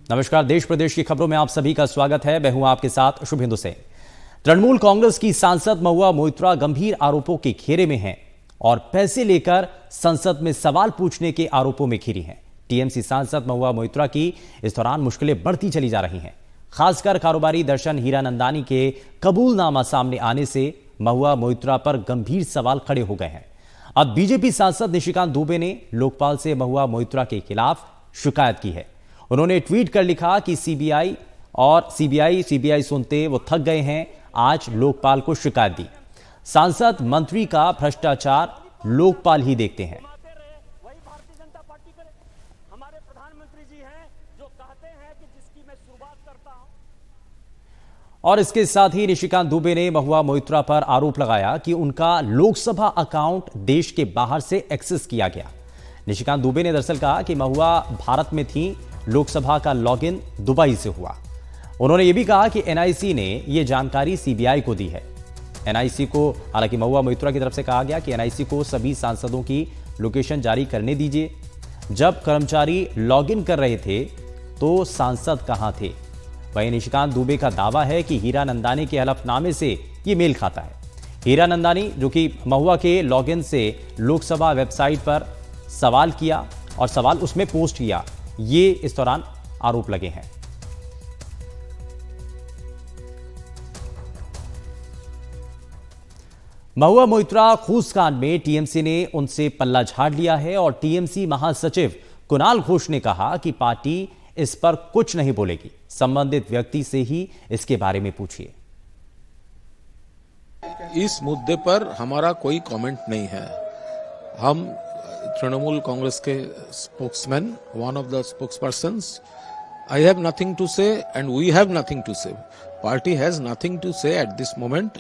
नमस्कार, देश प्रदेश की खबरों में आप सभी का स्वागत है। मैं हूं आपके साथ शुभेंदु सेन। तृणमूल कांग्रेस की सांसद महुआ मोइत्रा गंभीर आरोपों के घेरे में हैं और पैसे लेकर संसद में सवाल पूछने के आरोपों में घिरी हैं। टीएमसी सांसद महुआ मोइत्रा की इस दौरान मुश्किलें बढ़ती चली जा रही हैं। खासकर कारोबारी दर्शन हीरानंदानी के कबूलनामा सामने आने से महुआ मोइत्रा पर गंभीर सवाल खड़े हो गए हैं। अब बीजेपी सांसद निशिकांत दुबे ने लोकपाल से महुआ मोइत्रा के खिलाफ शिकायत की है। उन्होंने ट्वीट कर लिखा कि सीबीआई सुनते वो थक गए हैं, आज लोकपाल को शिकायत दी। सांसद मंत्री का भ्रष्टाचार लोकपाल ही देखते हैं। वही भारतीय जनता पार्टी करे, हमारे प्रधानमंत्री जी हैं जो कहते हैं कि जिसकी मैं शुरुआत करता हूं। और इसके साथ ही निशिकांत दुबे ने महुआ मोइत्रा पर आरोप लगाया कि उनका लोकसभा अकाउंट देश के बाहर से एक्सेस किया गया। निशिकांत दुबे ने दरअसल कहा कि महुआ भारत में थी, लोकसभा का लॉगिन दुबई से हुआ। उन्होंने यह भी कहा कि एनआईसी ने यह जानकारी सीबीआई को दी है। एनआईसी को, हालांकि महुआ मोइत्रा की तरफ से कहा गया कि एनआईसी को सभी सांसदों की लोकेशन जारी करने दीजिए। जब कर्मचारी लॉगिन कर रहे थे तो सांसद कहां थे। वहीं निशिकांत दुबे का दावा है कि हीरानंदानी के हलफनामे से यह मेल खाता है। हीरानंदानी जो कि महुआ के लॉगिन से लोकसभा वेबसाइट पर सवाल किया और सवाल उसमें पोस्ट किया, ये इस दौरान आरोप लगे हैं। महुआ मोइत्रा घूसकांड में टीएमसी ने उनसे पल्ला झाड़ लिया है और टीएमसी महासचिव कुणाल घोष ने कहा कि पार्टी इस पर कुछ नहीं बोलेगी, संबंधित व्यक्ति से ही इसके बारे में पूछिए। इस मुद्दे पर हमारा कोई कमेंट नहीं है। हम तृणमूल कांग्रेस के spokesman, one of the spokespersons, I have nothing to say and we have nothing to say. Party has nothing to say at this moment.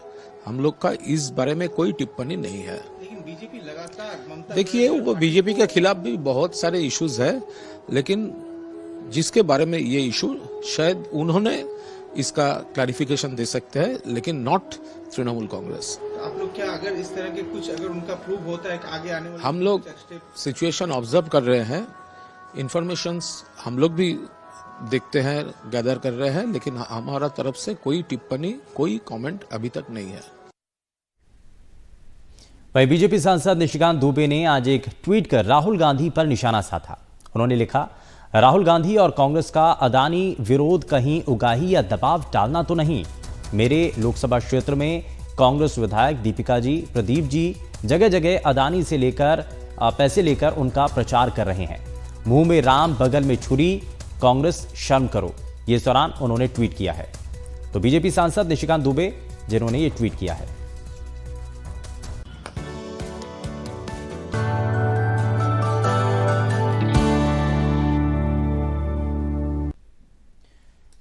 हम लोग का इस बारे में कोई टिप्पणी नहीं है। लेकिन बीजेपी लगातार देखिए, वो बीजेपी के खिलाफ भी बहुत सारे इश्यूज है, लेकिन जिसके बारे में ये इशू शायद उन्होंने इसका क्लैरिफिकेशन दे सकते हैं, लेकिन नॉट तृणमूल कांग्रेस। आप लोग क्या अगर इस तरह के कुछ अगर उनका प्रूव होता है कि आगे आने वाले हम लोग सिचुएशन ऑब्जर्व कर रहे हैं, इंफॉर्मेशंस हम लोग भी देखते हैं, गैदर कर रहे हैं, लेकिन हमारा तरफ से कोई टिप्पणी, कोई कमेंट अभी तक नहीं है। वहीं बीजेपी सांसद निशिकांत दुबे ने आज एक ट्वीट कर राहुल गांधी पर निशाना साधा। उन्होंने लिखा, राहुल गांधी और कांग्रेस का अदानी विरोध कहीं उगाही या दबाव डालना तो नहीं। मेरे लोकसभा क्षेत्र में कांग्रेस विधायक दीपिका जी, प्रदीप जी जगह जगह अदानी से पैसे लेकर उनका प्रचार कर रहे हैं। मुंह में राम, बगल में छुरी, कांग्रेस शर्म करो। ये इस दौरान उन्होंने ट्वीट किया है। तो बीजेपी सांसद निशिकांत दुबे जिन्होंने ये ट्वीट किया है।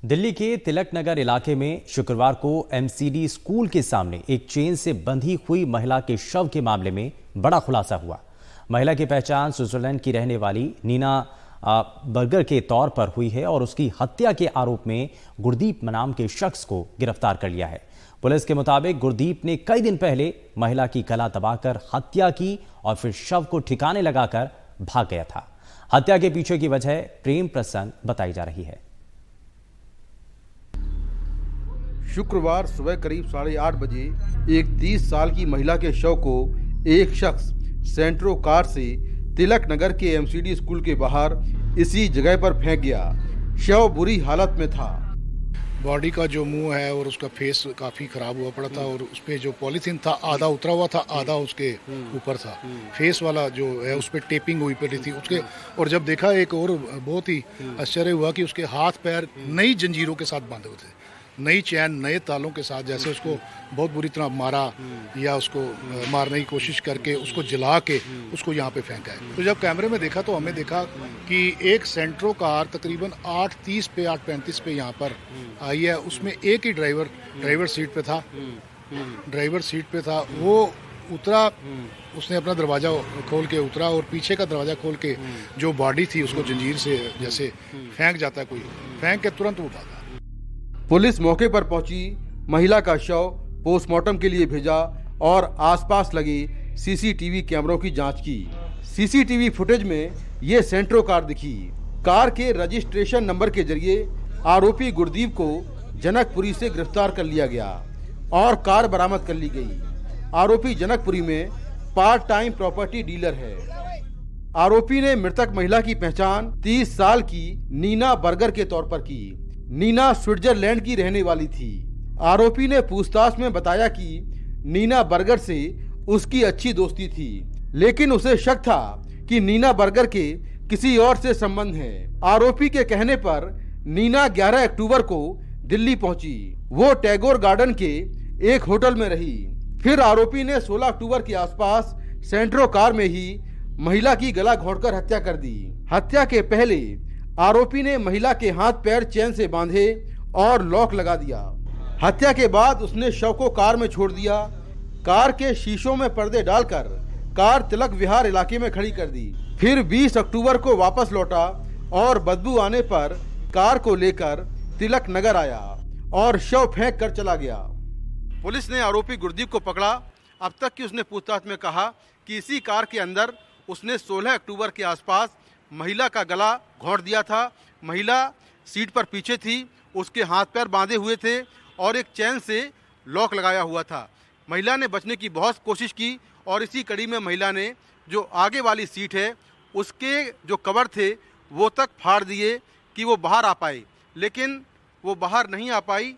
दिल्ली के तिलक नगर इलाके में शुक्रवार को एमसीडी स्कूल के सामने एक चेन से बंधी हुई महिला के शव के मामले में बड़ा खुलासा हुआ। महिला की पहचान स्विट्जरलैंड की रहने वाली नीना बर्गर के तौर पर हुई है और उसकी हत्या के आरोप में गुरदीप नाम के शख्स को गिरफ्तार कर लिया है। पुलिस के मुताबिक गुरदीप ने कई दिन पहले महिला की गला दबाकर हत्या की और फिर शव को ठिकाने लगाकर भाग गया था। हत्या के पीछे की वजह प्रेम प्रसंग बताई जा रही है। शुक्रवार सुबह करीब 8:30 बजे एक 30 साल की महिला के शव को एक शख्स सेंट्रो कार से तिलक नगर के एमसीडी स्कूल के बाहर इसी जगह पर फेंक गया। शव बुरी हालत में था। बॉडी का जो मुंह है और उसका फेस काफी खराब हुआ पड़ा था और उस पे जो पॉलीथीन था आधा उतरा हुआ था, आधा उसके ऊपर था। फेस वाला जो है उस पे टेपिंग हुई पड़ी थी उसके। और जब देखा, एक और बहुत ही आश्चर्य हुआ कि उसके हाथ पैर नई जंजीरों के साथ बांधे हुए थे, नई चैन, नए तालों के साथ, जैसे उसको बहुत बुरी तरह मारा या उसको मारने की कोशिश करके उसको जला के उसको यहाँ पे फेंका है। तो जब कैमरे में देखा तो हमें देखा कि एक सेंट्रो कार तकरीबन 8:30 पे 8:35 पे यहाँ पर आई है। उसमें एक ही ड्राइवर सीट पे था। वो उतरा, उसने अपना दरवाज़ा खोल के उतरा और पीछे का दरवाज़ा खोल के जो बॉडी थी उसको जंजीर से जैसे फेंक जाता है कोई, फेंक के तुरंत उठा था। पुलिस मौके पर पहुंची, महिला का शव पोस्टमार्टम के लिए भेजा और आसपास लगे सीसीटीवी कैमरों की जांच की। सीसीटीवी फुटेज में ये सेंट्रो कार दिखी। कार के रजिस्ट्रेशन नंबर के जरिए आरोपी गुरदीप को जनकपुरी से गिरफ्तार कर लिया गया और कार बरामद कर ली गई। आरोपी जनकपुरी में पार्ट टाइम प्रॉपर्टी डीलर है। आरोपी ने मृतक महिला की पहचान 30 साल की नीना बर्गर के तौर पर की। नीना स्विट्जरलैंड की रहने वाली थी। आरोपी ने पूछताछ में बताया कि नीना बर्गर से उसकी अच्छी दोस्ती थी, लेकिन उसे शक था कि नीना बर्गर के किसी और से संबंध है। आरोपी के कहने पर नीना 11 अक्टूबर को दिल्ली पहुंची। वो टैगोर गार्डन के एक होटल में रही। फिर आरोपी ने 16 अक्टूबर के आसपास सेंट्रो कार में ही महिला की गला घोंटकर हत्या कर दी। हत्या के पहले आरोपी ने महिला के हाथ पैर चेन से बांधे और लॉक लगा दिया। हत्या के बाद उसने शव को कार में छोड़ दिया। कार के शीशों में पर्दे डालकर कार तिलक विहार इलाके में खड़ी कर दी। फिर 20 अक्टूबर को वापस लौटा और बदबू आने पर कार को लेकर तिलक नगर आया और शव फेंक कर चला गया। पुलिस ने आरोपी गुरदीप को पकड़ा। अब तक की उसने पूछताछ में कहा कि इसी कार के अंदर उसने 16 अक्टूबर के आसपास महिला का गला घोंट दिया था। महिला सीट पर पीछे थी, उसके हाथ पैर बांधे हुए थे और एक चैन से लॉक लगाया हुआ था। महिला ने बचने की बहुत कोशिश की और इसी कड़ी में महिला ने जो आगे वाली सीट है उसके जो कवर थे वो तक फाड़ दिए कि वो बाहर आ पाए, लेकिन वो बाहर नहीं आ पाई।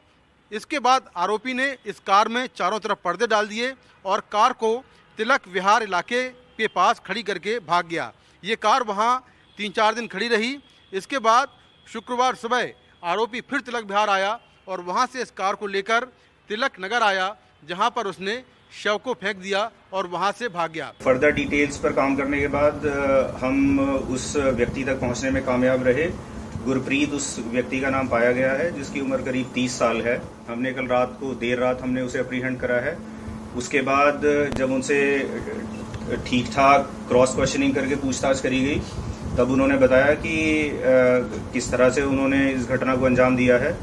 इसके बाद आरोपी ने इस कार में चारों तरफ पर्दे डाल दिए और कार को तिलक विहार इलाके के पास खड़ी करके भाग गया। ये कार वहाँ 3-4 दिन खड़ी रही। इसके बाद शुक्रवार सुबह आरोपी फिर तिलक विहार आया और वहाँ से इस कार को लेकर तिलक नगर आया, जहाँ पर उसने शव को फेंक दिया और वहाँ से भाग गया। फर्दर डिटेल्स पर काम करने के बाद हम उस व्यक्ति तक पहुँचने में कामयाब रहे। गुरप्रीत उस व्यक्ति का नाम पाया गया है, जिसकी उम्र करीब 30 साल है। हमने कल रात को देर रात हमने उसे अप्रीहेंड करा है। उसके बाद जब उनसे ठीक ठाक क्रॉस क्वेश्चनिंग करके पूछताछ करी गई, तब उन्होंने बताया कि किस तरह से उन्होंने इस घटना को अंजाम दिया है।